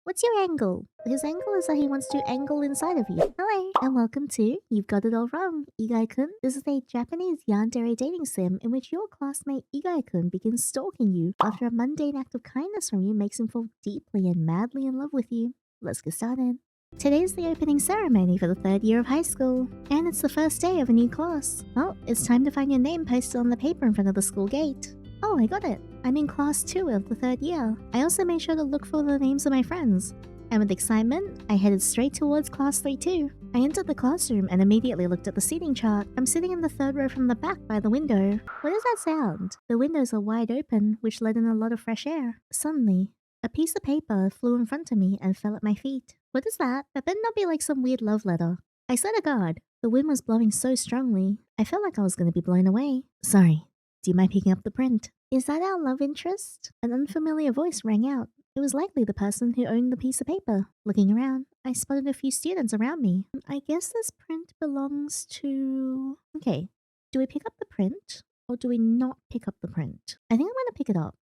What's your angle? His angle is that he wants to angle inside of you. Hello, and welcome to You've Got It All Wrong, Igai-Kun. This is a Japanese Yandere dating sim in which your classmate Igai-Kun begins stalking you after a mundane act of kindness from you makes him fall deeply and madly in love with you. Let's get started. Today's the opening ceremony for the third year of high school, and it's the first day of a new class. Well, it's time to find your name posted on the paper in front of the school gate. Oh, I got it. I'm in class 2 of the third year. I also made sure to look for the names of my friends. And with excitement, I headed straight towards class 3 too. I entered the classroom and immediately looked at the seating chart. I'm sitting in the third row from the back by the window. What does that sound? The windows are wide open, which let in a lot of fresh air. Suddenly, a piece of paper flew in front of me and fell at my feet. What is that? That better not be like some weird love letter. I swear to God, the wind was blowing so strongly, I felt like I was going to be blown away. Sorry, do you mind picking up the print? Is that our love interest? An unfamiliar voice rang out. It was likely the person who owned the piece of paper. Looking around, I spotted a few students around me. I guess this print belongs to... Okay, do we pick up the print or do we not pick up the print? I think I'm going to pick it up.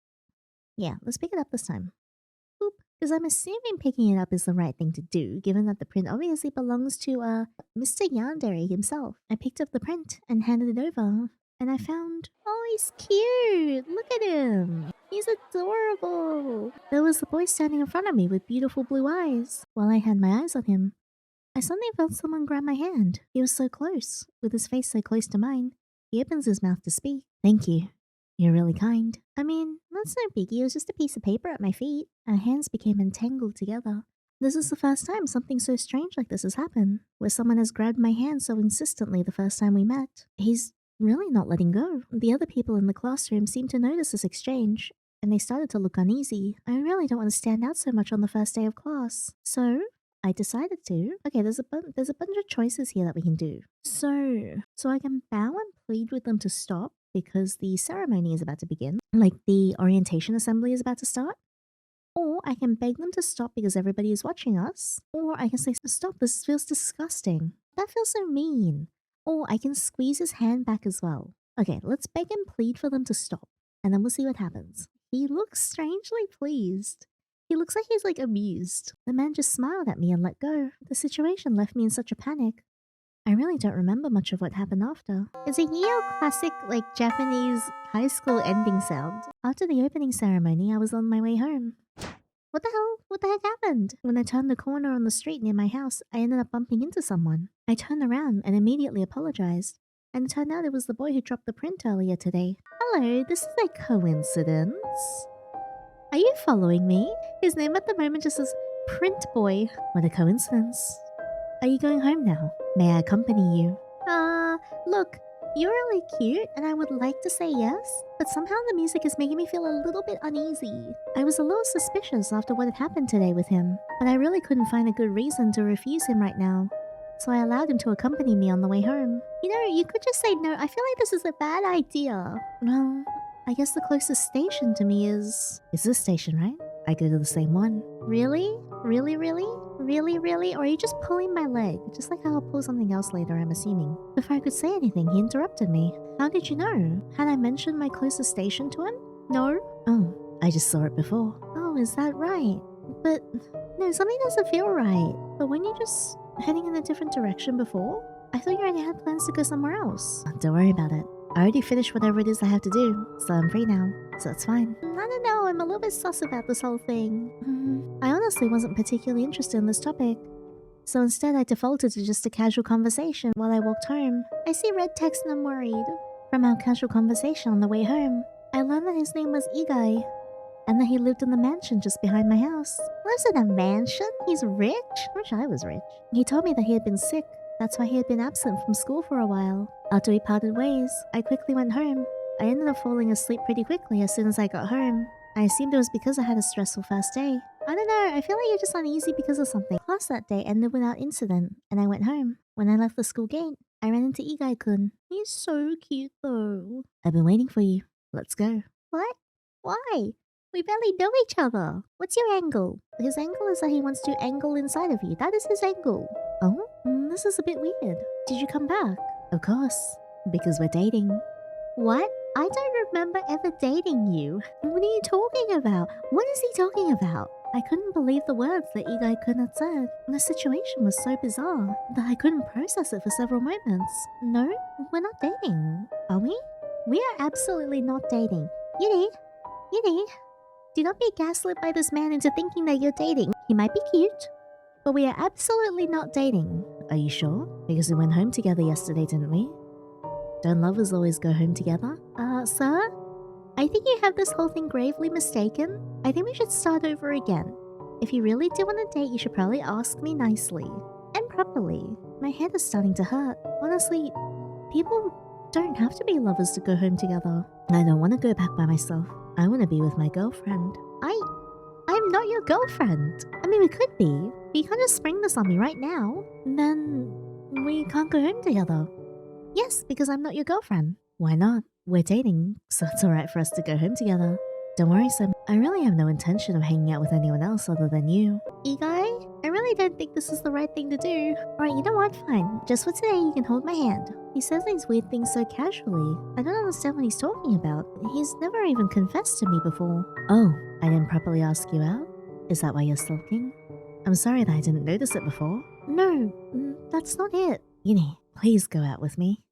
Yeah, let's pick it up this time. Boop. Because I'm assuming picking it up is the right thing to do, given that the print obviously belongs to, Mr. Yandere himself. I picked up the print and handed it over. And I found, oh, he's cute. Look at him. He's adorable. There was the boy standing in front of me with beautiful blue eyes. While I had my eyes on him, I suddenly felt someone grab my hand. He was so close, with his face so close to mine. He opens his mouth to speak. Thank you. You're really kind. I mean, that's no biggie. It was just a piece of paper at my feet. Our hands became entangled together. This is the first time something so strange like this has happened, where someone has grabbed my hand so insistently the first time we met. He's really not letting go. The other people in the classroom seemed to notice this exchange, and they started to look uneasy. I really don't want to stand out so much on the first day of class. So I decided to. Okay, there's a bunch of choices here that we can do. So I can bow and plead with them to stop because the ceremony is about to begin, like the orientation assembly is about to start. Or I can beg them to stop because everybody is watching us. Or I can say, stop, this feels disgusting. That feels so mean. Or I can squeeze his hand back as well. Okay, let's beg and plead for them to stop, and then we'll see what happens. He looks strangely pleased. He looks like he's amused. The man just smiled at me and let go. The situation left me in such a panic. I really don't remember much of what happened after. It's a classic, Japanese high school ending sound. After the opening ceremony, I was on my way home. What the hell? What the heck happened? When I turned the corner on the street near my house, I ended up bumping into someone. I turned around and immediately apologized. And it turned out it was the boy who dropped the print earlier today. Hello, this is a coincidence. Are you following me? His name at the moment just says Print Boy. What a coincidence. Are you going home now? May I accompany you? Look, you're really cute and I would like to say yes, but somehow the music is making me feel a little bit uneasy. I was a little suspicious after what had happened today with him, but I really couldn't find a good reason to refuse him right now. So I allowed him to accompany me on the way home. You know, you could just say no. I feel like this is a bad idea. Well, I guess the closest station to me is this station, right? I go to the same one. Really? Really, really? Really, really? Or are you just pulling my leg? Just like how I'll pull something else later, I'm assuming. Before I could say anything, he interrupted me. How did you know? Had I mentioned my closest station to him? No? Oh, I just saw it before. Oh, is that right? But no, something doesn't feel right. But when you're just heading in a different direction before, I thought you already had plans to go somewhere else. Don't worry about it. I already finished whatever it is I have to do, so I'm free now. So that's fine. I don't know, I'm a little bit sus about this whole thing. I honestly wasn't particularly interested in this topic. So instead I defaulted to just a casual conversation while I walked home. I see red text and I'm worried. From our casual conversation on the way home, I learned that his name was Igai, and that he lived in the mansion just behind my house. Lives in a mansion? He's rich? I wish I was rich. He told me that he had been sick. That's why he had been absent from school for a while. After we parted ways, I quickly went home. I ended up falling asleep pretty quickly as soon as I got home. I assumed it was because I had a stressful first day. I don't know, I feel like you're just uneasy because of something. Class that day ended without incident, and I went home. When I left the school gate, I ran into Igai-Kun. He's so cute though. I've been waiting for you. Let's go. What? Why? We barely know each other. What's your angle? His angle is that he wants to angle inside of you. That is his angle. Oh? This is a bit weird. Did you come back? Of course. Because we're dating. What? I don't remember ever dating you. What are you talking about? What is he talking about? I couldn't believe the words that Igai-Kun had said. The situation was so bizarre that I couldn't process it for several moments. No, we're not dating, are we? We are absolutely not dating. Yuri, do not be gaslit by this man into thinking that you're dating. He might be cute, but we are absolutely not dating. Are you sure? Because we went home together yesterday, didn't we? Don't lovers always go home together? Sir? I think you have this whole thing gravely mistaken. I think we should start over again. If you really do want to date, you should probably ask me nicely. And properly. My head is starting to hurt. Honestly, people don't have to be lovers to go home together. I don't want to go back by myself. I want to be with my girlfriend. I'm not your girlfriend. I mean, we could be. But you can't just spring this on me right now. And then we can't go home together. Yes, because I'm not your girlfriend. Why not? We're dating, so it's alright for us to go home together. Don't worry, Sim. I really have no intention of hanging out with anyone else other than you. Igai, I really don't think this is the right thing to do. Alright, you know what? Fine. Just for today, you can hold my hand. He says these weird things so casually. I don't understand what he's talking about. He's never even confessed to me before. Oh, I didn't properly ask you out? Is that why you're sulking? I'm sorry that I didn't notice it before. No, that's not it. Yinny, please go out with me.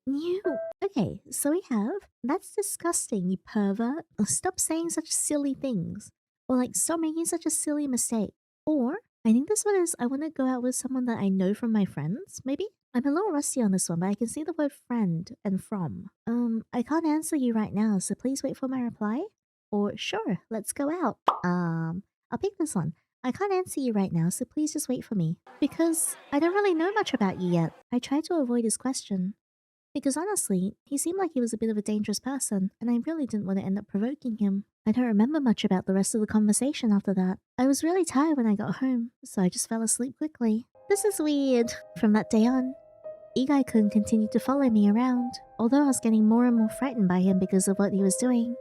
You... Okay, so we have... That's disgusting, you pervert. Stop saying such silly things. Or like, stop making such a silly mistake. Or, I think this one is, I want to go out with someone that I know from my friends, maybe? I'm a little rusty on this one, but I can see the word friend and from. I can't answer you right now, so please wait for my reply. Or, sure, let's go out. I'll pick this one. I can't answer you right now, so please just wait for me. Because I don't really know much about you yet. I tried to avoid his question. Because honestly, he seemed like he was a bit of a dangerous person, and I really didn't want to end up provoking him. I don't remember much about the rest of the conversation after that. I was really tired when I got home, so I just fell asleep quickly. This is weird. From that day on, Igai-Kun continued to follow me around, although I was getting more and more frightened by him because of what he was doing.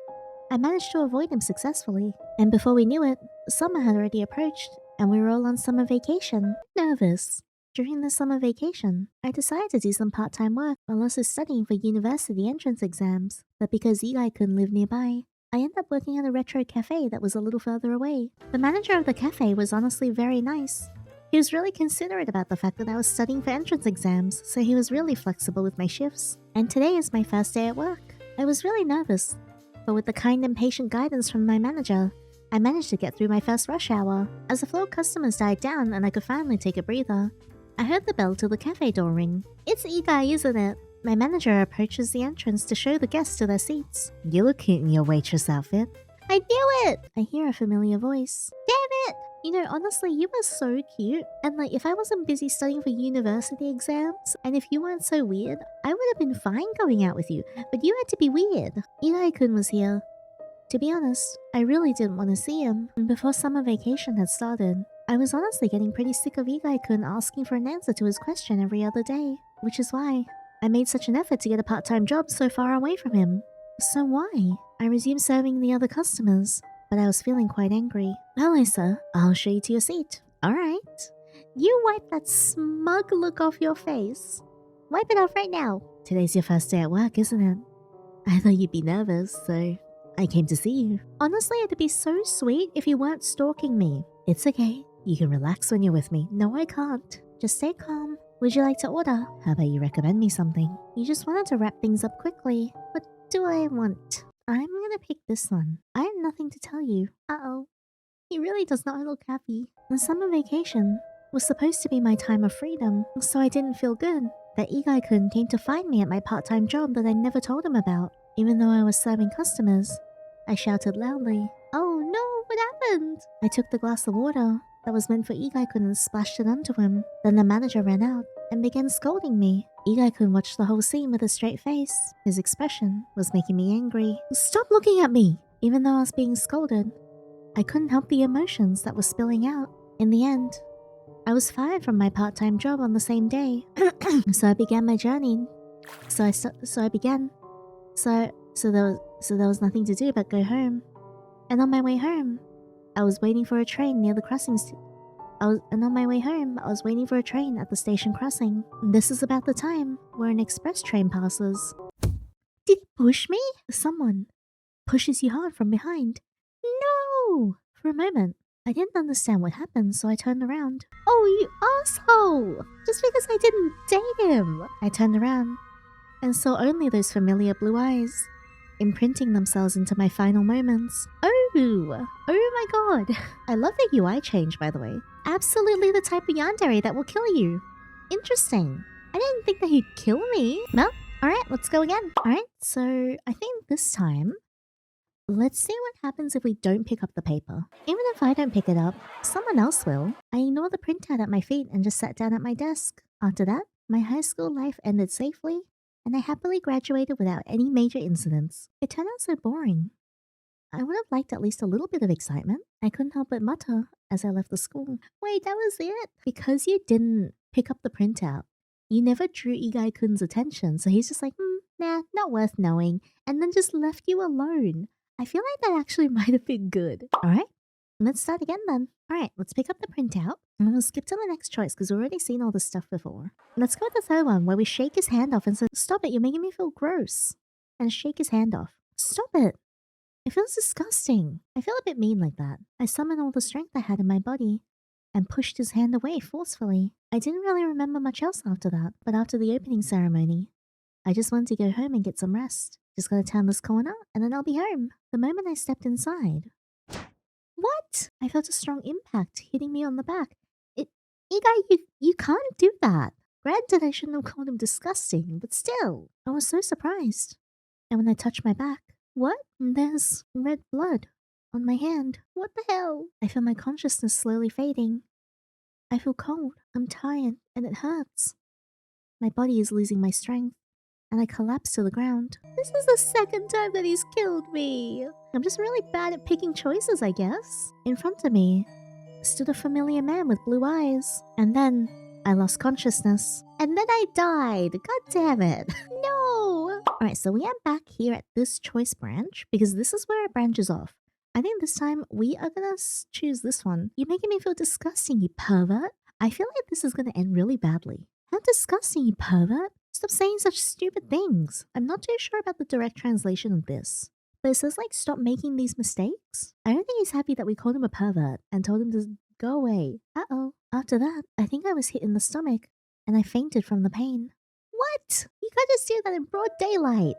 I managed to avoid him successfully, and before we knew it, summer had already approached, and we were all on summer vacation. Nervous. During the summer vacation, I decided to do some part-time work while also studying for university entrance exams, but because Igai-Kun lived nearby, I ended up working at a retro cafe that was a little further away. The manager of the cafe was honestly very nice. He was really considerate about the fact that I was studying for entrance exams, so he was really flexible with my shifts. And today is my first day at work. I was really nervous, but with the kind and patient guidance from my manager, I managed to get through my first rush hour. As the flow of customers died down and I could finally take a breather, I heard the bell to the cafe door ring. It's Igai, isn't it? My manager approaches the entrance to show the guests to their seats. You look cute in your waitress outfit. I knew it! I hear a familiar voice. Damn it! You know, honestly, you were so cute. And like, if I wasn't busy studying for university exams, and if you weren't so weird, I would have been fine going out with you. But you had to be weird. Igai-Kun was here. To be honest, I really didn't want to see him. And before summer vacation had started, I was honestly getting pretty sick of Igai-Kun asking for an answer to his question every other day. Which is why I made such an effort to get a part-time job so far away from him. So why? I resumed serving the other customers, but I was feeling quite angry. Hello, sir. I'll show you to your seat. Alright. You wipe that smug look off your face. Wipe it off right now. Today's your first day at work, isn't it? I thought you'd be nervous, so I came to see you. Honestly, it'd be so sweet if you weren't stalking me. It's okay. You can relax when you're with me. No, I can't. Just stay calm. Would you like to order? How about you recommend me something? You just wanted to wrap things up quickly. What do I want? I'm gonna pick this one. I have nothing to tell you. Uh-oh. He really does not look happy. The summer vacation was supposed to be my time of freedom, so I didn't feel good that Igai-Kun came to find me at my part-time job that I never told him about. Even though I was serving customers, I shouted loudly, "Oh no, what happened?" I took the glass of water that was meant for Igai-Kun and splashed it onto him. Then the manager ran out and began scolding me. Igai-Kun watched the whole scene with a straight face. His expression was making me angry. Stop looking at me! Even though I was being scolded, I couldn't help the emotions that were spilling out. In the end, I was fired from my part-time job on the same day. So I began my journey. So there was nothing to do but go home. And on my way home, I was waiting for a train near the crossing. I was waiting for a train at the station crossing. This is about the time where an express train passes. Did he push me? Someone pushes you hard from behind. No! For a moment, I didn't understand what happened, so I turned around. Oh, you asshole! Just because I didn't date him! I turned around and saw only those familiar blue eyes, imprinting themselves into my final moments. Oh my god. I love the UI change, by the way. Absolutely the type of yandere that will kill you. Interesting. I didn't think that he'd kill me. Well, alright, let's go again. Alright, so I think this time, let's see what happens if we don't pick up the paper. Even if I don't pick it up, someone else will. I ignored the printout at my feet and just sat down at my desk. After that, my high school life ended safely, and I happily graduated without any major incidents. It turned out so boring. I would have liked at least a little bit of excitement. I couldn't help but mutter as I left the school. Wait, that was it? Because you didn't pick up the printout, you never drew Igai-Kun's attention, so he's just like, nah, not worth knowing, and then just left you alone. I feel like that actually might have been good. Alright, let's start again then. Alright, let's pick up the printout, and we'll skip to the next choice because we've already seen all this stuff before. Let's go with the third one, where we shake his hand off and say, stop it, you're making me feel gross. And shake his hand off. Stop it. It feels disgusting. I feel a bit mean like that. I summoned all the strength I had in my body and pushed his hand away forcefully. I didn't really remember much else after that, but after the opening ceremony, I just wanted to go home and get some rest. Just gotta turn this corner and then I'll be home. The moment I stepped inside. What? I felt a strong impact hitting me on the back. Igai, you can't do that. Granted, I shouldn't have called him disgusting, but still, I was so surprised. And when I touched my back, what? There's red blood on my hand. What the hell? I feel my consciousness slowly fading. I feel cold, I'm tired, and it hurts. My body is losing my strength, and I collapse to the ground. This is the second time that he's killed me. I'm just really bad at picking choices, I guess. In front of me stood a familiar man with blue eyes, and then I lost consciousness. And then I died. God damn it. No! Alright, so we are back here at this choice branch, because this is where it branches off. I think this time we are gonna choose this one. You're making me feel disgusting, you pervert. I feel like this is gonna end really badly. How disgusting, you pervert. Stop saying such stupid things. I'm not too sure about the direct translation of this, but it says like stop making these mistakes. I don't think he's happy that we called him a pervert and told him to go away. Uh-oh. After that, I think I was hit in the stomach and I fainted from the pain. What? You can't just do that in broad daylight.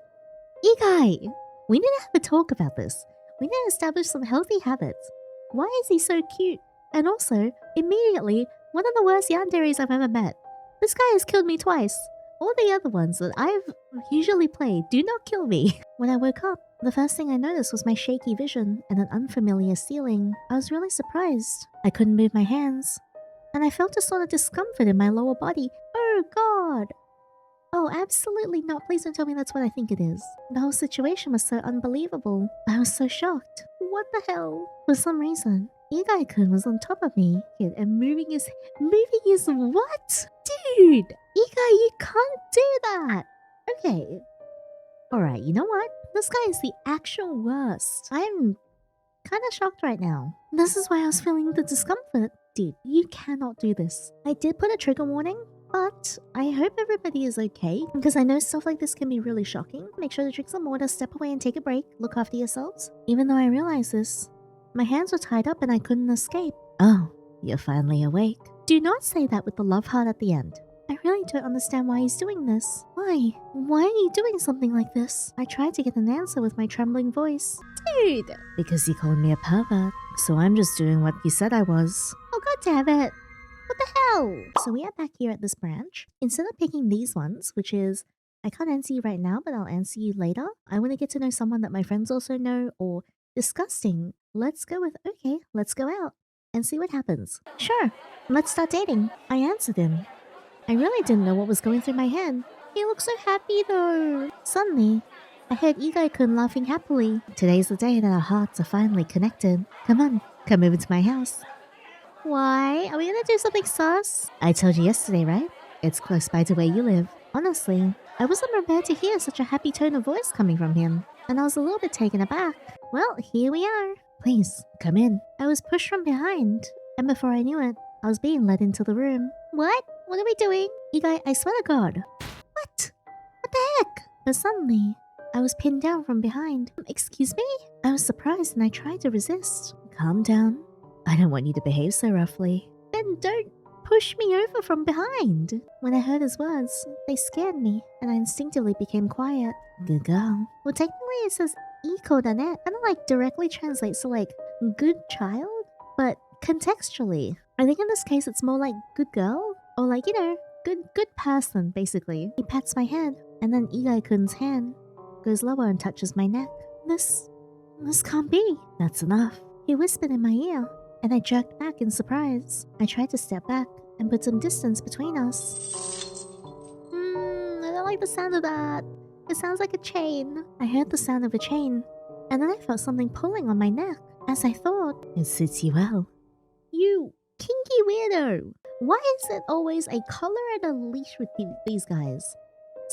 Igai, we need to have a talk about this. We need to establish some healthy habits. Why is he so cute? And also, immediately, one of the worst yanderes I've ever met. This guy has killed me twice. All the other ones that I've usually played do not kill me. When I woke up, the first thing I noticed was my shaky vision and an unfamiliar ceiling. I was really surprised. I couldn't move my hands, and I felt a sort of discomfort in my lower body. Oh god! Oh, absolutely not. Please don't tell me that's what I think it is. The whole situation was so unbelievable. I was so shocked. What the hell? For some reason, Igai-Kun was on top of me and moving his what? Dude! Igai, you can't do that! Okay. Alright, you know what? This guy is the actual worst. I'm kind of shocked right now. This is why I was feeling the discomfort. Dude, you cannot do this. I did put a trigger warning, but I hope everybody is okay, because I know stuff like this can be really shocking. Make sure to drink some water, step away and take a break, look after yourselves. Even though I realized this, my hands were tied up and I couldn't escape. Oh, you're finally awake. Do not say that with the love heart at the end. I really don't understand why he's doing this. Why? Why are you doing something like this? I tried to get an answer with my trembling voice. Dude! Because you called me a pervert, so I'm just doing what you said I was. Oh god damn it! What the hell? So we are back here at this branch. Instead of picking these ones, which is, I can't answer you right now, but I'll answer you later. I want to get to know someone that my friends also know, or disgusting. Let's go with, okay, let's go out and see what happens. Sure, let's start dating. I answered him. I really didn't know what was going through my head. He looked so happy though. Suddenly, I heard Igai-Kun laughing happily. Today's the day that our hearts are finally connected. Come on, come over to my house. Why? Are we gonna do something sus? I told you yesterday, right? It's close by to where you live. Honestly, I wasn't prepared to hear such a happy tone of voice coming from him, and I was a little bit taken aback. Well, here we are. Please, come in. I was pushed from behind, and before I knew it, I was being led into the room. What? What are we doing? Igai, I swear to God. What? What the heck? But suddenly, I was pinned down from behind. Excuse me? I was surprised and I tried to resist. Calm down. I don't want you to behave so roughly. Then don't push me over from behind. When I heard his words, they scared me, and I instinctively became quiet. Good girl. Well, technically it says Iko-dane, kind of like directly translates to like good child, but contextually, I think in this case it's more like good girl, or like, you know, good person, basically. He pats my head, and then Igai-kun's hand goes lower and touches my neck. This can't be. That's enough. He whispered in my ear, and I jerked back in surprise. I tried to step back and put some distance between us. I don't like the sound of that. It sounds like a chain. I heard the sound of a chain, and then I felt something pulling on my neck. As I thought, it suits you well. You kinky weirdo. Why is it always a collar and a leash with these guys?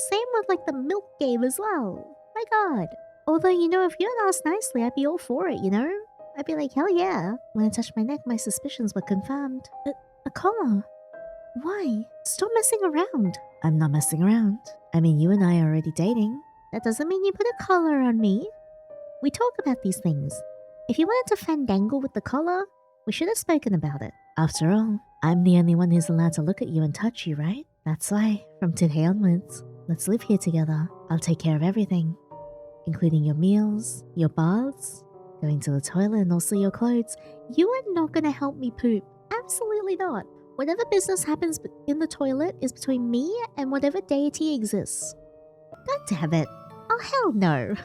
Same with like the milk game as well. My god. Although, you know, if you had asked nicely, I'd be all for it, you know? I'd be like, hell yeah. When I touched my neck, my suspicions were confirmed. A collar? Why? Stop messing around. I'm not messing around. I mean, you and I are already dating. That doesn't mean you put a collar on me. We talk about these things. If you wanted to fandangle with the collar, we should have spoken about it. After all, I'm the only one who's allowed to look at you and touch you, right? That's why, from today onwards, let's live here together. I'll take care of everything, including your meals, your baths, going to the toilet, and also your clothes. You are not going to help me poop. Absolutely not. Whatever business happens in the toilet is between me and whatever deity exists. God damn it. Oh, hell no.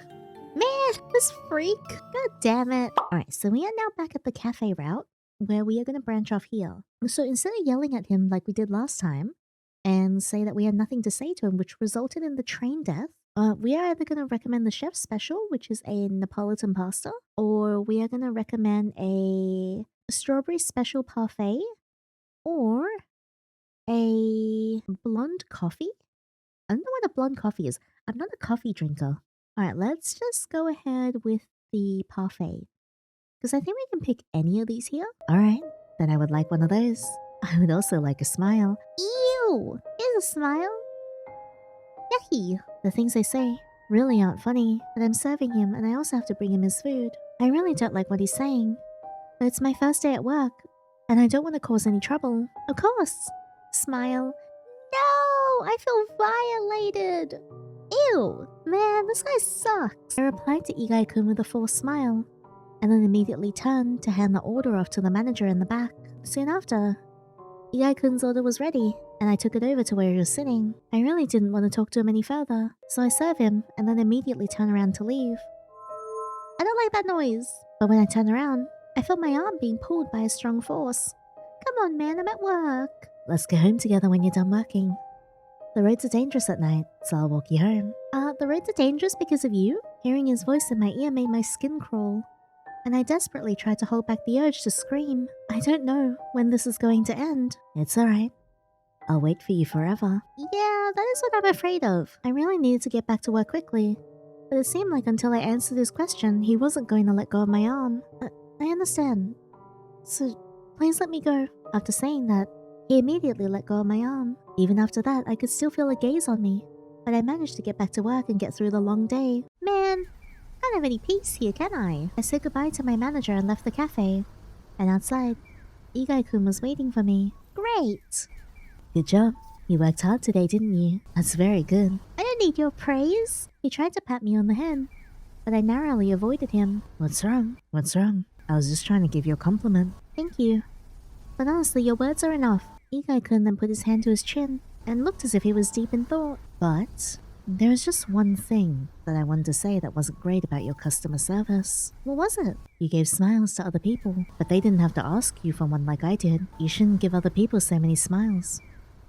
Man, this freak. God damn it. Alright, so we are now back at the cafe route, where we are going to branch off here. So instead of yelling at him like we did last time, and say that we had nothing to say to him, which resulted in the train death, we are either going to recommend the chef's special, which is a Neapolitan pasta, or we are going to recommend a strawberry special parfait, or a blonde coffee. I don't know what a blonde coffee is. I'm not a coffee drinker. Alright, let's just go ahead with the parfait, because I think we can pick any of these here. Alright, then I would like one of those. I would also like a smile. Ew! Here's a smile. Yucky! The things they say really aren't funny, but I'm serving him and I also have to bring him his food. I really don't like what he's saying, but it's my first day at work, and I don't want to cause any trouble. Of course! Smile. No! I feel violated! Ew! Man, this guy sucks! I replied to Igai-Kun with a forced smile, and then immediately turned to hand the order off to the manager in the back. Soon after, Igai-Kun's order was ready, and I took it over to where he was sitting. I really didn't want to talk to him any further, so I serve him and then immediately turn around to leave. I don't like that noise! But when I turned around, I felt my arm being pulled by a strong force. Come on, man, I'm at work. Let's go home together when you're done working. The roads are dangerous at night, so I'll walk you home. The roads are dangerous because of you? Hearing his voice in my ear made my skin crawl, and I desperately tried to hold back the urge to scream. I don't know when this is going to end. It's alright. I'll wait for you forever. Yeah, that is what I'm afraid of. I really needed to get back to work quickly, but it seemed like until I answered his question, he wasn't going to let go of my arm. I understand. So, please let me go. After saying that, he immediately let go of my arm. Even after that, I could still feel a gaze on me, but I managed to get back to work and get through the long day. Man, can't have any peace here, can I? I said goodbye to my manager and left the cafe. And outside, Igai-Kun was waiting for me. Great! Good job. You worked hard today, didn't you? That's very good. I don't need your praise. He tried to pat me on the head, but I narrowly avoided him. What's wrong? What's wrong? I was just trying to give you a compliment. Thank you. But honestly, your words are enough. Igai-Kun then put his hand to his chin and looked as if he was deep in thought. But there was just one thing that I wanted to say that wasn't great about your customer service. What was it? You gave smiles to other people, but they didn't have to ask you for one like I did. You shouldn't give other people so many smiles,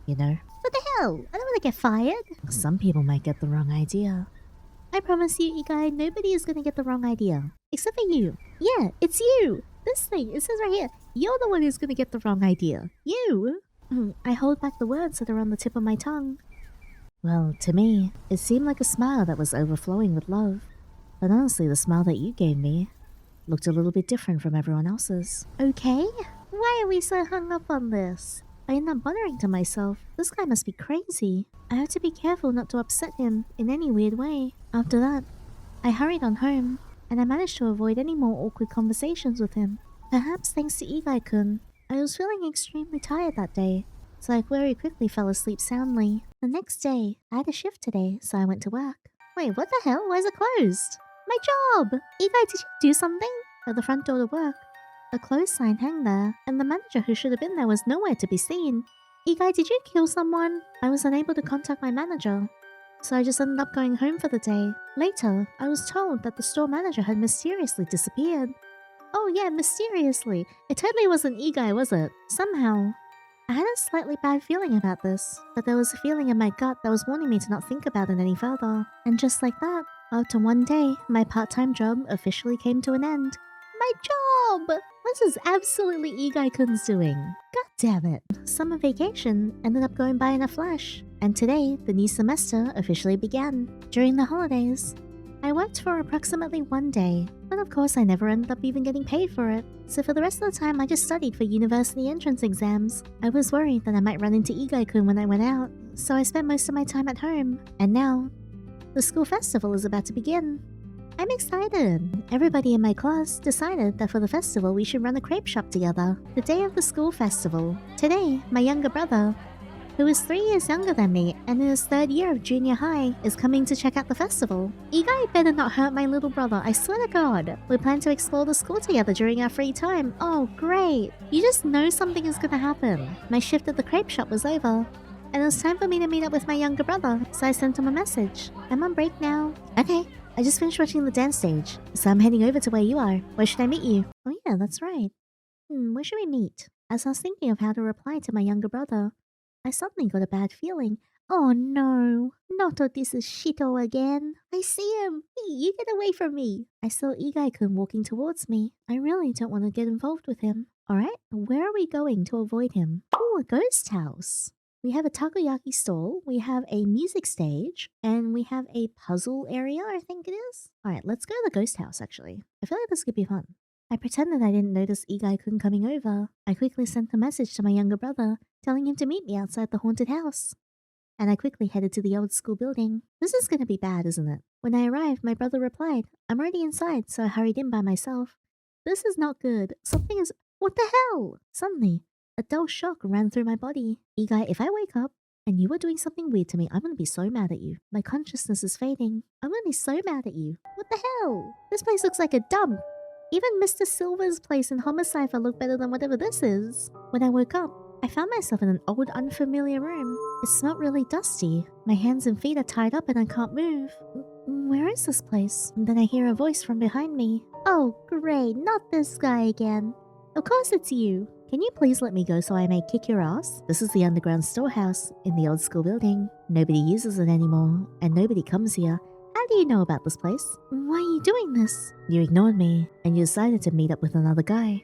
you know? What the hell? I don't want to get fired. Some people might get the wrong idea. I promise you, Igai, nobody is going to get the wrong idea. Except for you. Yeah, it's you. This thing, it says right here, you're the one who's going to get the wrong idea. You? I hold back the words that are on the tip of my tongue. Well, to me, it seemed like a smile that was overflowing with love. But honestly, the smile that you gave me looked a little bit different from everyone else's. Okay? Why are we so hung up on this? I end up muttering to myself, this guy must be crazy. I have to be careful not to upset him in any weird way. After that, I hurried on home, and I managed to avoid any more awkward conversations with him. Perhaps thanks to Igai-Kun, I was feeling extremely tired that day, so I very quickly fell asleep soundly. The next day, I had a shift today, so I went to work. Wait, what the hell? Why is it closed? My job! Igai, did you do something? At the front door to work, a closed sign hung there, and the manager who should have been there was nowhere to be seen. Igai, did you kill someone? I was unable to contact my manager, so I just ended up going home for the day. Later, I was told that the store manager had mysteriously disappeared. Oh yeah, mysteriously. It totally wasn't Igai, was it? Somehow, I had a slightly bad feeling about this, but there was a feeling in my gut that was warning me to not think about it any further. And just like that, after one day, my part-time job officially came to an end. My job! This is absolutely Igai-Kun's doing. God damn it. Summer vacation ended up going by in a flash, and today, the new semester officially began. During the holidays, I worked for approximately one day, but of course I never ended up even getting paid for it. So for the rest of the time I just studied for university entrance exams. I was worried that I might run into Igai-Kun when I went out, so I spent most of my time at home. And now, the school festival is about to begin. I'm excited! Everybody in my class decided that for the festival we should run a crepe shop together. The day of the school festival. Today, my younger brother, who is 3 years younger than me and in his 3rd year of junior high, is coming to check out the festival. Igai better not hurt my little brother, I swear to God. We plan to explore the school together during our free time. Oh, great. You just know something is gonna happen. My shift at the crepe shop was over, and it was time for me to meet up with my younger brother, so I sent him a message. I'm on break now. Okay, I just finished watching the dance stage, so I'm heading over to where you are. Where should I meet you? Oh yeah, that's right. Where should we meet? As I was thinking of how to reply to my younger brother, I suddenly got a bad feeling. Oh no, not this is Shito again. I see him. Hey, you get away from me. I saw Igai-Kun walking towards me. I really don't want to get involved with him. Alright, where are we going to avoid him? Oh, a ghost house. We have a takoyaki stall, we have a music stage, and we have a puzzle area, I think it is. Alright, let's go to the ghost house actually. I feel like this could be fun. I pretended I didn't notice Igai-Kun coming over. I quickly sent a message to my younger brother, telling him to meet me outside the haunted house. And I quickly headed to the old school building. This is gonna be bad, isn't it? When I arrived, my brother replied, I'm already inside, so I hurried in by myself. This is not good. Something is— What the hell? Suddenly, a dull shock ran through my body. Igai, if I wake up and you are doing something weird to me, I'm gonna be so mad at you. My consciousness is fading. I'm gonna be so mad at you. What the hell? This place looks like a dump. Even Mr. Silver's place in Homicide looked better than whatever this is. When I woke up, I found myself in an old, unfamiliar room. It smelled really dusty. My hands and feet are tied up and I can't move. Where is this place? And then I hear a voice from behind me. Oh, great, not this guy again. Of course it's you. Can you please let me go so I may kick your ass? This is the underground storehouse in the old school building. Nobody uses it anymore, and nobody comes here. How do you know about this place? Why are you doing this? You ignored me, and you decided to meet up with another guy.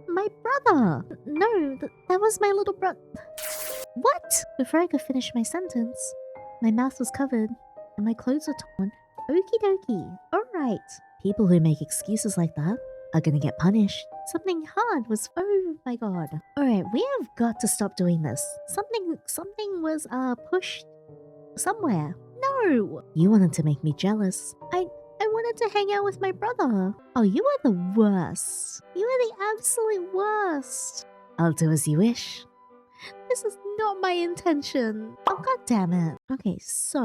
My brother! No, that was my little What? Before I could finish my sentence, my mouth was covered, and my clothes were torn. Okie dokie. Alright. People who make excuses like that are gonna get punished. Something hard was— Oh my god. Alright, we have got to stop doing this. Something was, pushed somewhere. No! You wanted to make me jealous. I wanted to hang out with my brother. Oh, you are the worst. You are the absolute worst. I'll do as you wish. This is not my intention. Oh, god damn it. Okay, so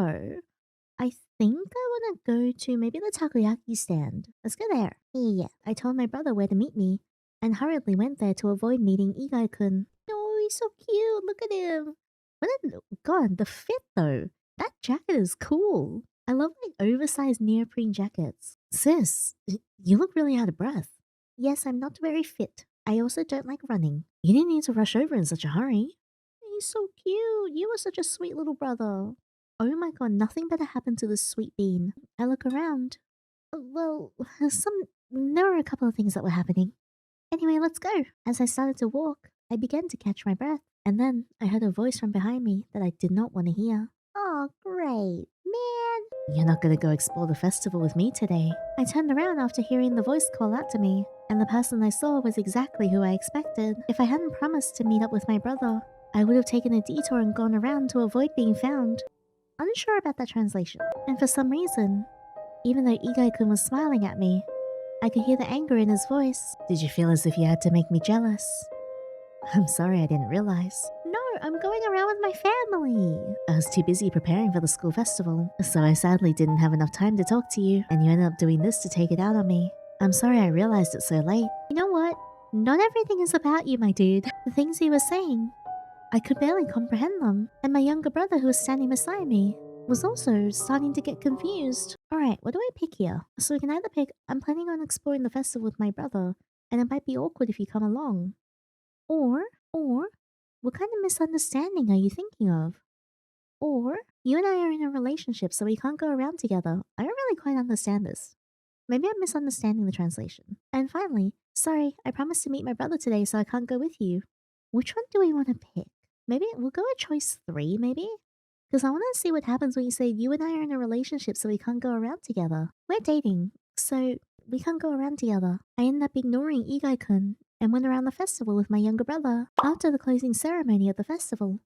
I think I want to go to maybe the takoyaki stand. Let's go there. Yeah, I told my brother where to meet me and hurriedly went there to avoid meeting Igai-Kun. Oh, he's so cute. Look at him. God, the fit though. That jacket is cool. I love like oversized neoprene jackets. Sis, you look really out of breath. Yes, I'm not very fit. I also don't like running. You didn't need to rush over in such a hurry. He's so cute. You are such a sweet little brother. Oh my god, nothing better happened to this sweet bean. I look around. Well, there were a couple of things that were happening. Anyway, let's go. As I started to walk, I began to catch my breath. And then I heard a voice from behind me that I did not want to hear. Oh, great. Man, you're not gonna go explore the festival with me today. I turned around after hearing the voice call out to me, and the person I saw was exactly who I expected. If I hadn't promised to meet up with my brother, I would have taken a detour and gone around to avoid being found. Unsure about that translation. And for some reason, even though Igai-Kun was smiling at me, I could hear the anger in his voice. Did you feel as if you had to make me jealous? I'm sorry, I didn't realize. No, I'm going around with my family. I was too busy preparing for the school festival, so I sadly didn't have enough time to talk to you, and you ended up doing this to take it out on me. I'm sorry I realized it so late. You know what? Not everything is about you, my dude. The things he was saying, I could barely comprehend them, and my younger brother who was standing beside me was also starting to get confused. Alright, what do I pick here? So we can either pick, I'm planning on exploring the festival with my brother, and it might be awkward if you come along. Or, what kind of misunderstanding are you thinking of? Or, you and I are in a relationship so we can't go around together. I don't really quite understand this. Maybe I'm misunderstanding the translation. And finally, sorry, I promised to meet my brother today so I can't go with you. Which one do we want to pick? Maybe we'll go with choice 3, maybe? Because I want to see what happens when you say you and I are in a relationship so we can't go around together. We're dating, so we can't go around together. I ended up ignoring Igai-Kun and went around the festival with my younger brother. After the closing ceremony of the festival,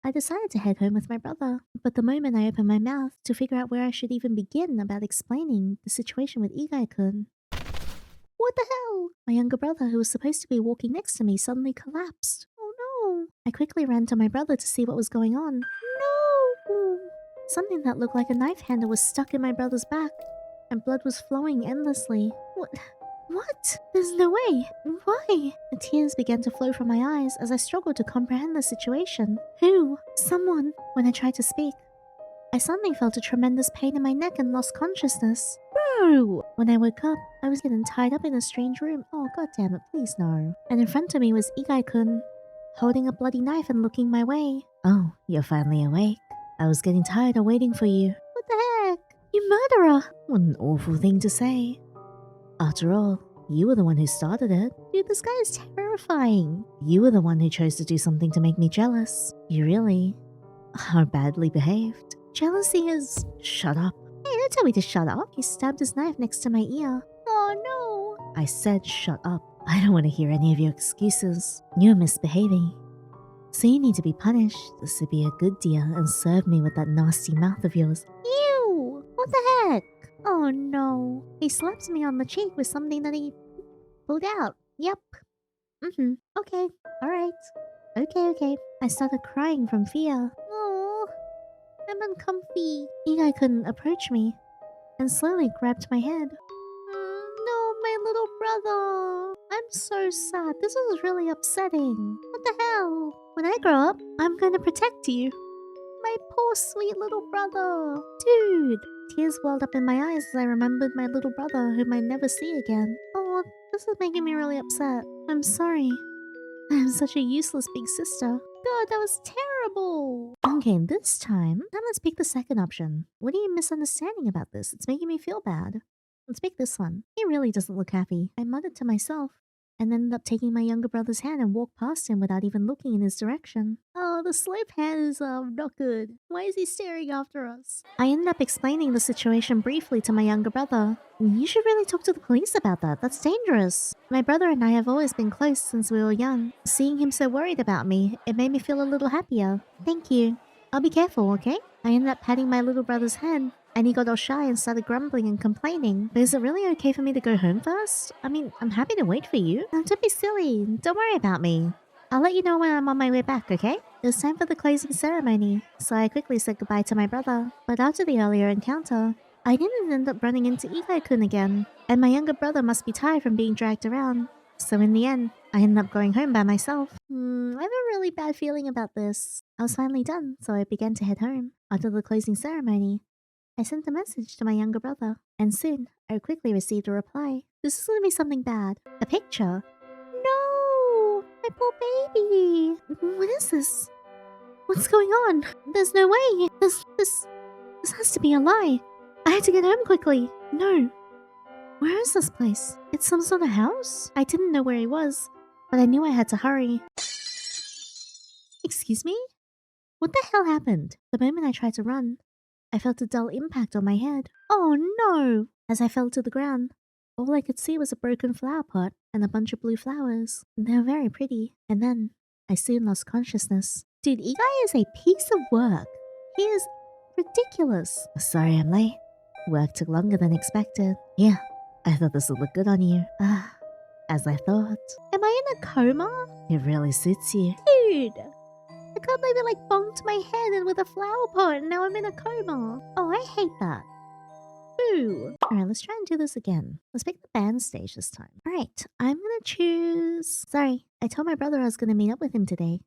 I decided to head home with my brother, but the moment I opened my mouth to figure out where I should even begin about explaining the situation with Igai-Kun, what the hell? My younger brother, who was supposed to be walking next to me, suddenly collapsed. Oh no! I quickly ran to my brother to see what was going on. No! Something that looked like a knife handle was stuck in my brother's back, and blood was flowing endlessly. What? There's no way. Why? The tears began to flow from my eyes as I struggled to comprehend the situation. Who? Someone. When I tried to speak, I suddenly felt a tremendous pain in my neck and lost consciousness. Bro! When I woke up, I was getting tied up in a strange room. Oh, god damn it, please no. And in front of me was Igai-Kun, holding a bloody knife and looking my way. Oh, you're finally awake. I was getting tired of waiting for you. What the heck? You murderer! What an awful thing to say. After all, you were the one who started it. Dude, this guy is terrifying. You were the one who chose to do something to make me jealous. You really are badly behaved. Jealousy is... Shut up. Hey, don't tell me to shut up. He stabbed his knife next to my ear. Oh no. I said shut up. I don't want to hear any of your excuses. You're misbehaving. So you need to be punished. This would be a good deal and serve me with that nasty mouth of yours. Ew! What the heck? Oh no. He slaps me on the cheek with something that he pulled out. Yep. Okay. Alright. Okay. I started crying from fear. Oh, I'm uncomfy. Igai-Kun approached me and slowly grabbed my head. No, my little brother. I'm so sad. This is really upsetting. What the hell? When I grow up, I'm going to protect you. My poor sweet little brother. Dude. Tears welled up in my eyes as I remembered my little brother whom I never see again. Oh, this is making me really upset. I'm sorry. I'm such a useless big sister. God, that was terrible. Okay, this time, now let's pick the second option. What are you misunderstanding about this? It's making me feel bad. Let's pick this one. He really doesn't look happy. I muttered to myself and ended up taking my younger brother's hand and walked past him without even looking in his direction. Oh, the slope hand is not good. Why is he staring after us? I ended up explaining the situation briefly to my younger brother. You should really talk to the police about that. That's dangerous. My brother and I have always been close since we were young. Seeing him so worried about me, it made me feel a little happier. Thank you. I'll be careful, okay? I ended up patting my little brother's head, and he got all shy and started grumbling and complaining. But is it really okay for me to go home first? I mean, I'm happy to wait for you. Don't be silly. Don't worry about me. I'll let you know when I'm on my way back, okay? It was time for the closing ceremony, so I quickly said goodbye to my brother. But after the earlier encounter, I didn't end up running into Igai-Kun again, and my younger brother must be tired from being dragged around. So in the end, I ended up going home by myself. I have a really bad feeling about this. I was finally done, so I began to head home. After the closing ceremony, I sent a message to my younger brother, and soon I quickly received a reply. This is going to be something bad. A picture. No! My poor baby! What is this? What's going on? There's no way! This has to be a lie! I had to get home quickly! No. Where is this place? It's some sort of house? I didn't know where he was, but I knew I had to hurry. Excuse me? What the hell happened? The moment I tried to run, I felt a dull impact on my head. Oh no! As I fell to the ground, all I could see was a broken flower pot and a bunch of blue flowers. They were very pretty. And then, I soon lost consciousness. Dude, Igai is a piece of work. He is ridiculous. Sorry I'm late. Work took longer than expected. Yeah, I thought this would look good on you. Ah, as I thought. Am I in a coma? It really suits you. Dude! I can't believe it like bonked my head in with a flower pot and now I'm in a coma. Oh, I hate that. Boo! Alright, let's try and do this again. Let's pick the band stage this time. Alright, I'm gonna choose... Sorry, I told my brother I was gonna meet up with him today.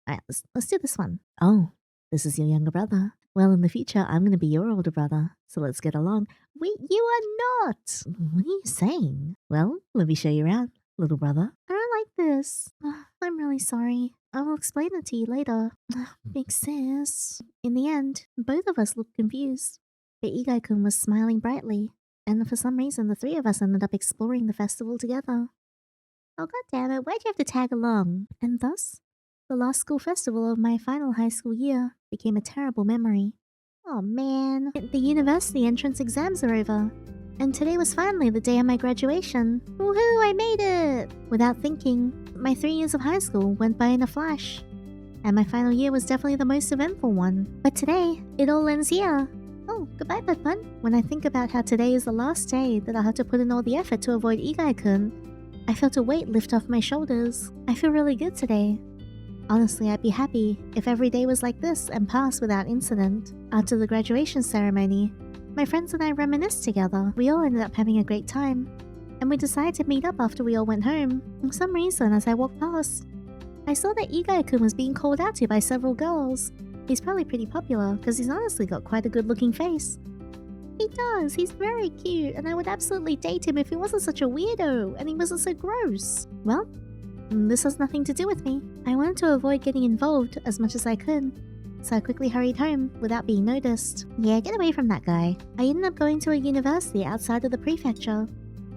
Alright, let's do this one. Oh, this is your younger brother. Well, in the future, I'm gonna be your older brother. So let's get along. Wait, you are not! What are you saying? Well, let me show you around, little brother. I don't like this. I'm really sorry. I will explain it to you later. Big sis. In the end, both of us looked confused. But Igai-Kun was smiling brightly, and for some reason the three of us ended up exploring the festival together. Oh god damn it, why'd you have to tag along? And thus, the last school festival of my final high school year became a terrible memory. Oh man, the university entrance exams are over, and today was finally the day of my graduation. Woohoo, I made it! Without thinking, my 3 years of high school went by in a flash, and my final year was definitely the most eventful one. But today, it all ends here. Oh, goodbye, Bud Bun. When I think about how today is the last day that I'll have to put in all the effort to avoid Igai-Kun, I felt a weight lift off my shoulders. I feel really good today. Honestly, I'd be happy if every day was like this and passed without incident. After the graduation ceremony, my friends and I reminisced together. We all ended up having a great time, and we decided to meet up after we all went home. For some reason, as I walked past, I saw that Igai-Kun was being called out to by several girls. He's probably pretty popular, because he's honestly got quite a good-looking face. He does, he's very cute, and I would absolutely date him if he wasn't such a weirdo, and he wasn't so gross. Well, this has nothing to do with me. I wanted to avoid getting involved as much as I could, so I quickly hurried home without being noticed. Yeah, get away from that guy. I ended up going to a university outside of the prefecture.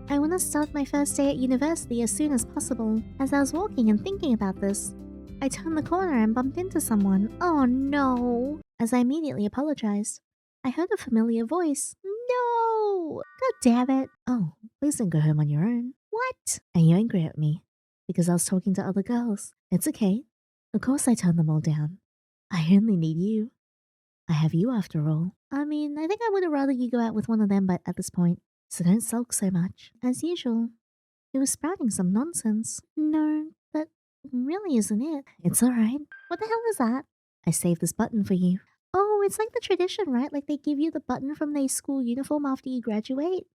I want to start my first day at university as soon as possible. As I was walking and thinking about this, I turned the corner and bumped into someone. Oh no! As I immediately apologized, I heard a familiar voice. No! God damn it! Oh, please don't go home on your own. What? Are you angry at me? Because I was talking to other girls. It's okay. Of course I turned them all down. I only need you. I have you after all. I mean, I think I would have rather you go out with one of them, but at this point, so don't sulk so much. As usual, it was sprouting some nonsense. No, that really isn't it. It's alright. What the hell is that? I saved this button for you. Oh, it's like the tradition, right? Like they give you the button from their school uniform after you graduate.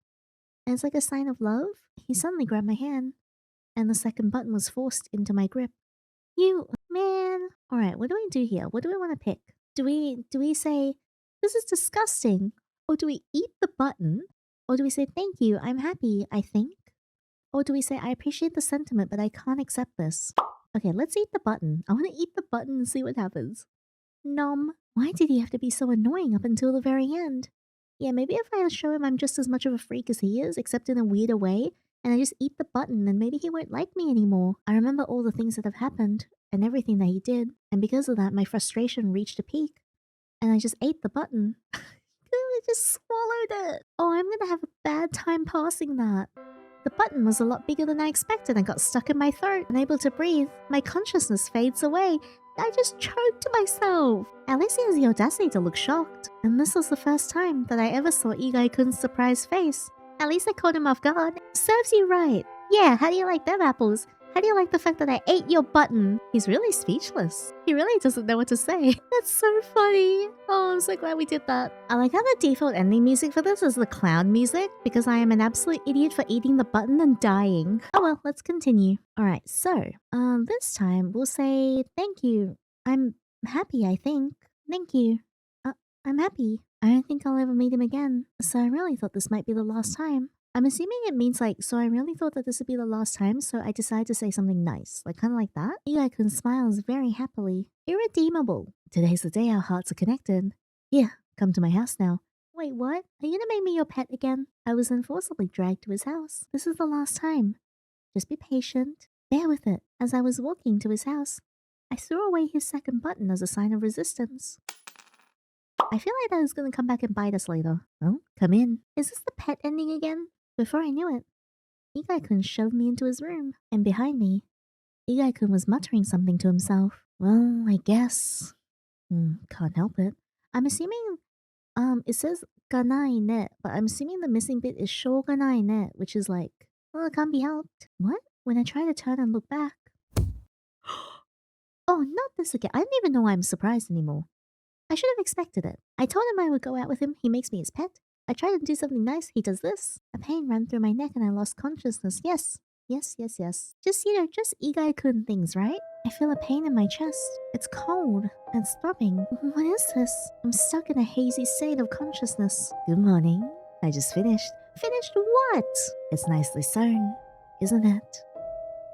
And it's like a sign of love. He suddenly grabbed my hand, and the second button was forced into my grip. You, man. Alright, what do we do here? What do we want to pick? Do we say, this is disgusting? Or do we eat the button? Or do we say, thank you, I'm happy, I think? Or do we say, I appreciate the sentiment, but I can't accept this? Okay, let's eat the button. I want to eat the button and see what happens. Nom. Why did he have to be so annoying up until the very end? Yeah, maybe if I show him I'm just as much of a freak as he is, except in a weirder way, and I just eat the button, then maybe he won't like me anymore. I remember all the things that have happened, and everything that he did, and because of that, my frustration reached a peak, and I just ate the button. I just swallowed it. Oh, I'm gonna have a bad time passing that. The button was a lot bigger than I expected and got stuck in my throat. Unable to breathe, my consciousness fades away. I just choked myself. At least he has the audacity to look shocked. And this was the first time that I ever saw Igai-Kun's surprised face. At least I caught him off guard. Serves you right. Yeah, how do you like them apples? How do you like the fact that I ate your button? He's really speechless. He really doesn't know what to say. That's so funny. Oh, I'm so glad we did that. I like how the default ending music for this is the clown music, because I am an absolute idiot for eating the button and dying. Oh well, let's continue. Alright, so, this time we'll say thank you. I'm happy, I think. Thank you. I'm happy. I don't think I'll ever meet him again, so I really thought this might be the last time. I'm assuming it means like, so I really thought that this would be the last time, so I decided to say something nice, like kind of like that. Igai-Kun smiles very happily. Irredeemable. Today's the day our hearts are connected. Here, come to my house now. Wait, what? Are you gonna make me your pet again? I was then forcibly dragged to his house. This is the last time. Just be patient. Bear with it. As I was walking to his house, I threw away his second button as a sign of resistance. I feel like that is gonna come back and bite us later. Oh, come in. Is this the pet ending again? Before I knew it, Igai-Kun shoved me into his room, and behind me, Igai-Kun was muttering something to himself. Well, I guess. Can't help it. I'm assuming, it says ganai ne, but I'm assuming the missing bit is shoganai ne, which is like, well, it can't be helped. What? When I try to turn and look back. Oh, not this again. I don't even know why I'm surprised anymore. I should have expected it. I told him I would go out with him. He makes me his pet. I try to do something nice. He does this. A pain ran through my neck and I lost consciousness. Yes. Yes. Just, just Igai-Kun things, right? I feel a pain in my chest. It's cold. And it's throbbing. What is this? I'm stuck in a hazy state of consciousness. Good morning. I just finished. Finished what? It's nicely sewn, isn't it?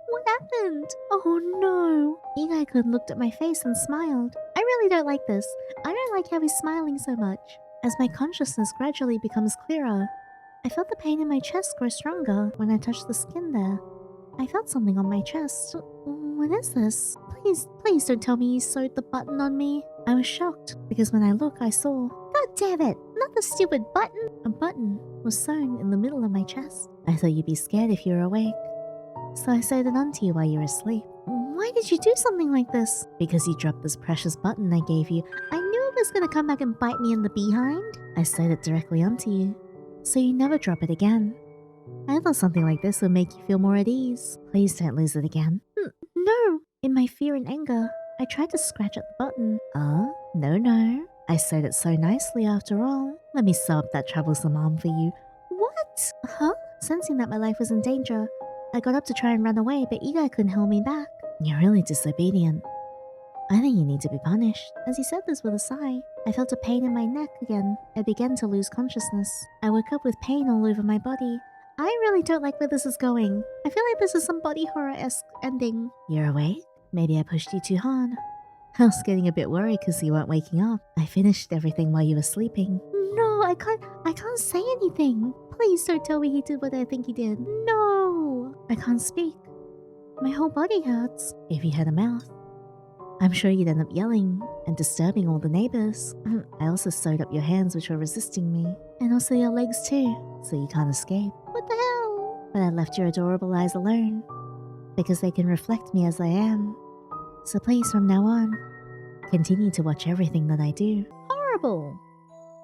What happened? Oh no. Igai-Kun looked at my face and smiled. I really don't like this. I don't like how he's smiling so much. As my consciousness gradually becomes clearer, I felt the pain in my chest grow stronger when I touched the skin there. I felt something on my chest. What is this? Please don't tell me he sewed the button on me. I was shocked because when I looked, I saw... God damn it! Not the stupid button! A button was sewn in the middle of my chest. I thought you'd be scared if you were awake. So I sewed it onto you while you were asleep. Why did you do something like this? Because you dropped this precious button I gave you. I knew it was gonna come back and bite me in the behind. I sewed it directly onto you, so you never drop it again. I thought something like this would make you feel more at ease. Please don't lose it again. No! In my fear and anger, I tried to scratch at the button. No. I sewed it so nicely after all. Let me sew up that troublesome arm for you. What? Huh? Sensing that my life was in danger, I got up to try and run away, but Igai-Kun held me back. You're really disobedient. I think you need to be punished. As he said this with a sigh, I felt a pain in my neck again. I began to lose consciousness. I woke up with pain all over my body. I really don't like where this is going. I feel like this is some body horror-esque ending. You're awake? Maybe I pushed you too hard. I was getting a bit worried because you weren't waking up. I finished everything while you were sleeping. No, I can't say anything. Please don't tell me he did what I think he did. No! I can't speak. My whole body hurts. If you had a mouth, I'm sure you'd end up yelling and disturbing all the neighbors. I also sewed up your hands which were resisting me. And also your legs too, so you can't escape. What the hell? But I left your adorable eyes alone, because they can reflect me as I am. So please, from now on, continue to watch everything that I do. Horrible!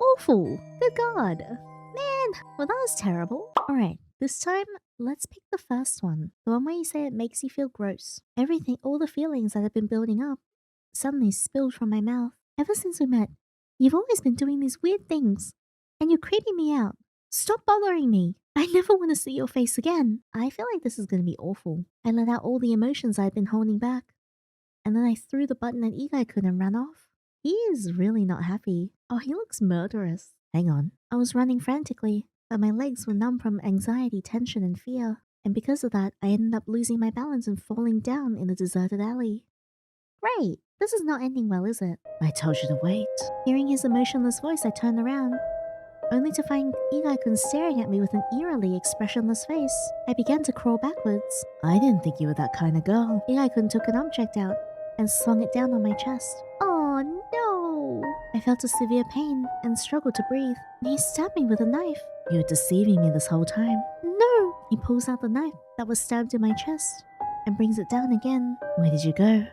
Awful! Good God! Man, well that was terrible. Alright, this time, let's pick the first one. The one where you say it makes you feel gross. Everything, all the feelings that have been building up, suddenly spilled from my mouth. Ever since we met, you've always been doing these weird things. And you're creeping me out. Stop bothering me. I never want to see your face again. I feel like this is going to be awful. I let out all the emotions I've been holding back. And then I threw the button at Igai-Kun and ran off. He is really not happy. Oh, he looks murderous. Hang on. I was running frantically, but my legs were numb from anxiety, tension, and fear. And because of that, I ended up losing my balance and falling down in a deserted alley. Great. This is not ending well, is it? I told you to wait. Hearing his emotionless voice, I turned around, only to find Igai-Kun staring at me with an eerily expressionless face. I began to crawl backwards. I didn't think you were that kind of girl. Igai-Kun took an object out and swung it down on my chest. Oh no! I felt a severe pain and struggled to breathe. He stabbed me with a knife. You were deceiving me this whole time. No! He pulls out the knife that was stabbed in my chest and brings it down again. Where did you go?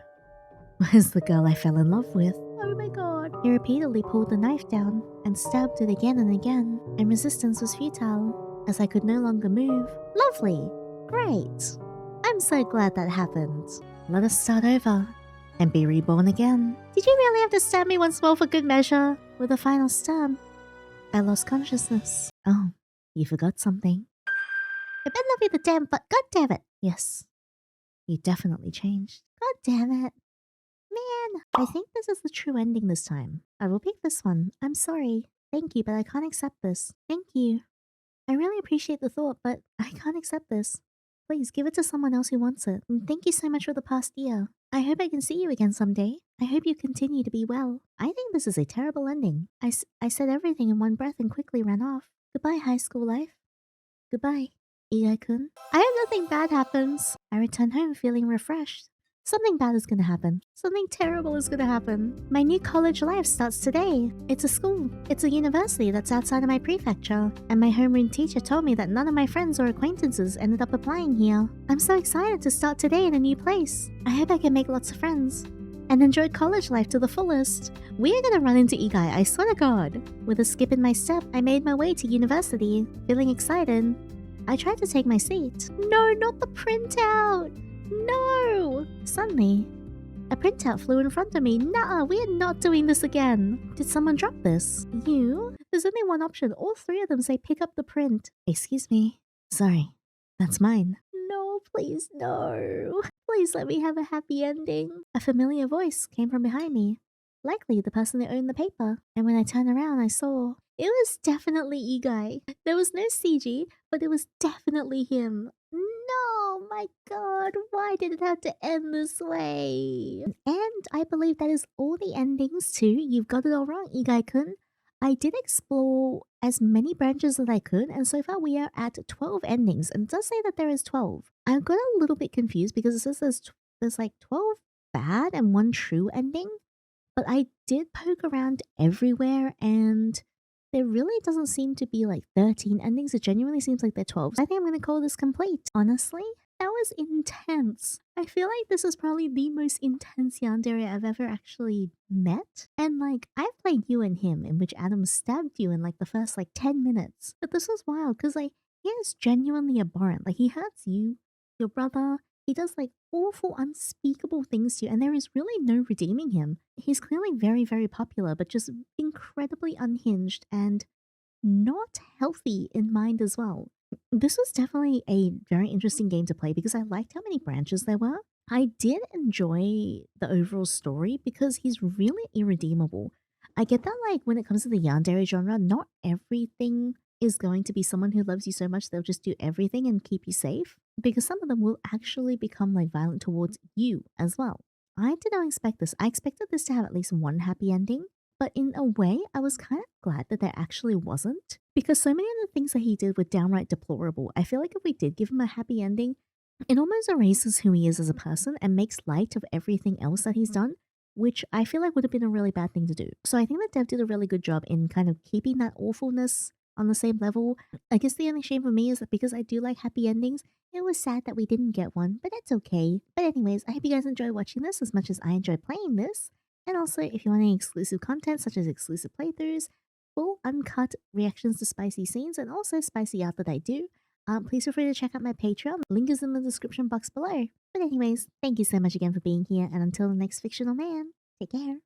Where's the girl I fell in love with? Oh my god. He repeatedly pulled the knife down and stabbed it again and again, and resistance was futile, as I could no longer move. Lovely. Great. I'm so glad that happened. Let us start over and be reborn again. Did you really have to stab me once more for good measure? With a final stab, I lost consciousness. Oh, you forgot something. I better not be the damn but god damn it. Yes, you definitely changed. God damn it. Man, I think this is the true ending this time. I will pick this one. I'm sorry. Thank you, but I can't accept this. Thank you. I really appreciate the thought, but I can't accept this. Please give it to someone else who wants it. And thank you so much for the past year. I hope I can see you again someday. I hope you continue to be well. I think this is a terrible ending. I said everything in one breath and quickly ran off. Goodbye, high school life. Goodbye, Igai-Kun. I hope nothing bad happens. I return home feeling refreshed. Something bad is gonna happen. Something terrible is gonna happen. My new college life starts today. It's a school. It's a university that's outside of my prefecture. And my homeroom teacher told me that none of my friends or acquaintances ended up applying here. I'm so excited to start today in a new place. I hope I can make lots of friends. and enjoy college life to the fullest. We are gonna run into Igai, I swear to God. With a skip in my step, I made my way to university, feeling excited. I tried to take my seat. No, not the printout! No! Suddenly, a printout flew in front of me. Nah, we are not doing this again. Did someone drop this? You? There's only one option. All three of them say pick up the print. Excuse me. Sorry. That's mine. No, please, no. Please let me have a happy ending. A familiar voice came from behind me. Likely the person that owned the paper. And when I turned around, I saw it was definitely Igai. There was no CG, but it was definitely him. No, my God, why did it have to end this way? And I believe that is all the endings to You've Got It All Wrong, Igai-Kun. I did explore as many branches as I could, and so far we are at 12 endings, and it does say that there is 12. I got a little bit confused because it says there's like 12 bad and 1 true ending, but I did poke around everywhere, and there really doesn't seem to be like 13 endings. It genuinely seems like they're 12. I think I'm going to call this complete. Honestly, that was intense. I feel like this is probably the most intense yandere I've ever actually met. And like, I've played You and Him, in which Adam stabbed you in like the first like 10 minutes. But this was wild because like, he is genuinely abhorrent. Like, he hurts you, your brother. He does like awful, unspeakable things to you, and there is really no redeeming him. He's clearly very, very popular, but just incredibly unhinged and not healthy in mind as well. This was definitely a very interesting game to play because I liked how many branches there were. I did enjoy the overall story because he's really irredeemable. I get that, like, when it comes to the yandere genre, not everything is going to be someone who loves you so much they'll just do everything and keep you safe, because some of them will actually become like violent towards you as well. I did not expect this. I expected this to have at least one happy ending, but in a way, I was kind of glad that there actually wasn't, because so many of the things that he did were downright deplorable. I feel like if we did give him a happy ending, it almost erases who he is as a person and makes light of everything else that he's done, which I feel like would have been a really bad thing to do. So I think that Dev did a really good job in kind of keeping that awfulness on the same level. I guess the only shame for me is that because I do like happy endings, it was sad that we didn't get one, but that's okay. But anyways, I hope you guys enjoy watching this as much as I enjoy playing this. And also, if you want any exclusive content such as exclusive playthroughs, full uncut reactions to spicy scenes, and also spicy art that I do, please feel free to check out my Patreon. Link is in the description box below. But anyways, thank you so much again for being here, and until the next fictional man, take care.